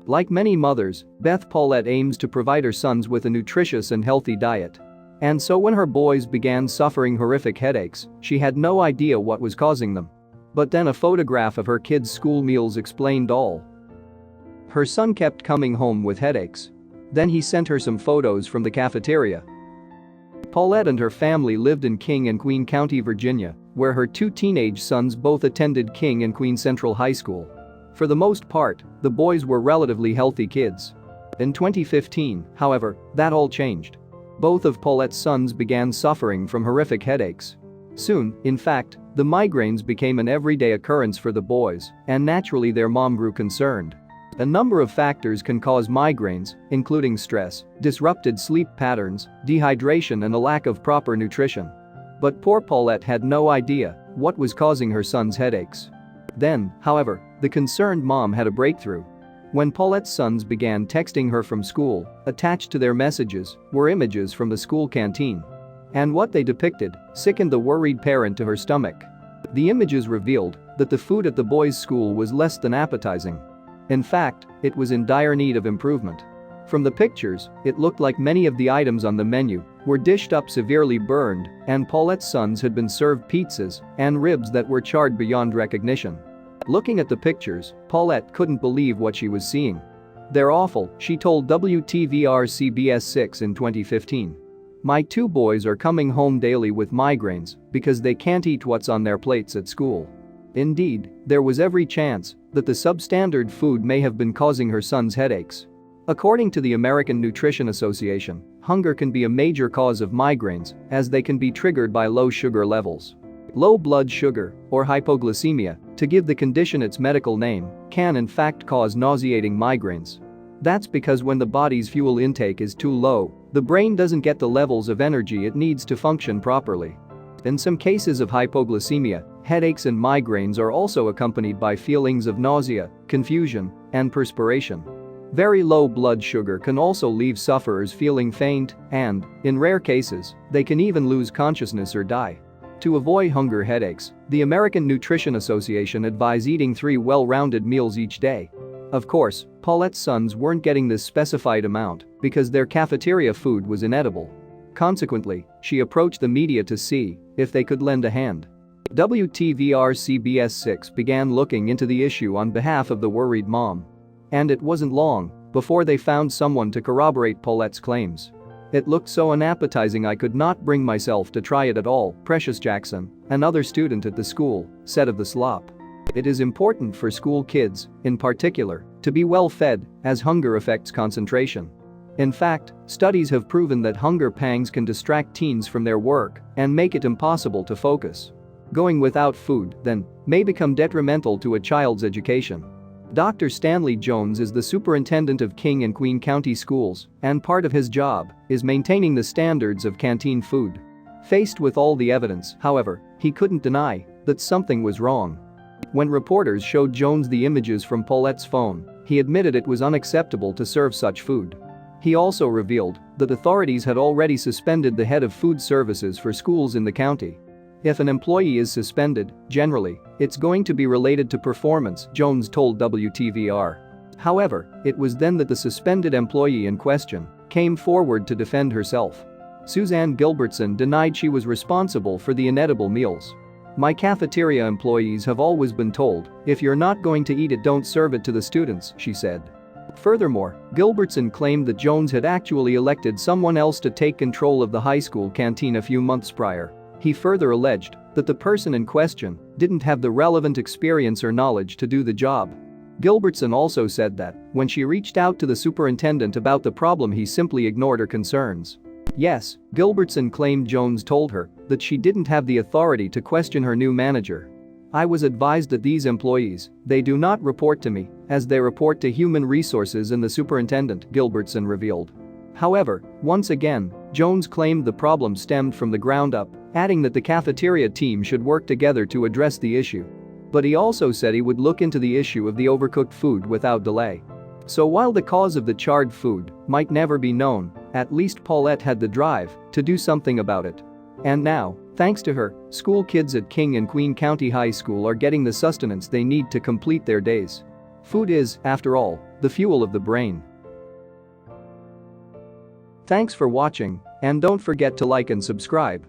Like many mothers, Beth Paulette aims to provide her sons with a nutritious and healthy diet. And so when her boys began suffering horrific headaches, she had no idea what was causing them. But then a photograph of her kids' school meals explained all. Her son kept coming home with headaches. Then he sent her some photos from the cafeteria. Paulette and her family lived in King and Queen County, Virginia, where her 2 teenage sons both attended King and Queen Central High School. For the most part, the boys were relatively healthy kids. In 2015, however, that all changed. Both of Paulette's sons began suffering from horrific headaches. Soon, in fact, the migraines became an everyday occurrence for the boys, and naturally their mom grew concerned. A number of factors can cause migraines, including stress, disrupted sleep patterns, dehydration and a lack of proper nutrition. But poor Paulette had no idea what was causing her son's headaches. Then, however, the concerned mom had a breakthrough. When Paulette's sons began texting her from school, attached to their messages were images from the school canteen. And what they depicted sickened the worried parent to her stomach. The images revealed that the food at the boys' school was less than appetizing. In fact, it was in dire need of improvement. From the pictures, it looked like many of the items on the menu were dished up severely burned, and Paulette's sons had been served pizzas and ribs that were charred beyond recognition. Looking at the pictures, Paulette couldn't believe what she was seeing. "They're awful," she told WTVR CBS 6 in 2015. "My 2 boys are coming home daily with migraines because they can't eat what's on their plates at school." Indeed, there was every chance that the substandard food may have been causing her son's headaches. According to the American Nutrition Association, hunger can be a major cause of migraines as they can be triggered by low sugar levels. Low blood sugar, or hypoglycemia, to give the condition its medical name, can in fact cause nauseating migraines. That's because when the body's fuel intake is too low, the brain doesn't get the levels of energy it needs to function properly. In some cases of hypoglycemia, headaches and migraines are also accompanied by feelings of nausea, confusion, and perspiration. Very low blood sugar can also leave sufferers feeling faint and, in rare cases, they can even lose consciousness or die. To avoid hunger headaches, the American Nutrition Association advise eating 3 well-rounded meals each day. Of course, Paulette's sons weren't getting this specified amount because their cafeteria food was inedible. Consequently, she approached the media to see if they could lend a hand. WTVR CBS 6 began looking into the issue on behalf of the worried mom. And it wasn't long before they found someone to corroborate Paulette's claims. "It looked so unappetizing I could not bring myself to try it at all," Precious Jackson, another student at the school, said of the slop. It is important for school kids, in particular, to be well fed, as hunger affects concentration. In fact, studies have proven that hunger pangs can distract teens from their work and make it impossible to focus. Going without food, then, may become detrimental to a child's education. Dr. Stanley Jones is the superintendent of King and Queen County Schools, and part of his job is maintaining the standards of canteen food. Faced with all the evidence, however, he couldn't deny that something was wrong. When reporters showed Jones the images from Paulette's phone, he admitted it was unacceptable to serve such food. He also revealed that authorities had already suspended the head of food services for schools in the county. If an employee is suspended, generally, it's going to be related to performance, Jones told WTVR. However, it was then that the suspended employee in question came forward to defend herself. Suzanne Gilbertson denied she was responsible for the inedible meals. "My cafeteria employees have always been told, if you're not going to eat it, don't serve it to the students," she said. Furthermore, Gilbertson claimed that Jones had actually elected someone else to take control of the high school canteen a few months prior. He further alleged that the person in question didn't have the relevant experience or knowledge to do the job. Gilbertson also said that, when she reached out to the superintendent about the problem, he simply ignored her concerns. Yes, Gilbertson claimed Jones told her that she didn't have the authority to question her new manager. "I was advised that these employees, they do not report to me, as they report to human resources and the superintendent," Gilbertson revealed. However, once again, Jones claimed the problem stemmed from the ground up, adding that the cafeteria team should work together to address the issue. But he also said he would look into the issue of the overcooked food without delay. So while the cause of the charred food might never be known, at least Paulette had the drive to do something about it. And now, thanks to her, school kids at King and Queen County High School are getting the sustenance they need to complete their days. Food is, after all, the fuel of the brain. Thanks for watching, and don't forget to like and subscribe.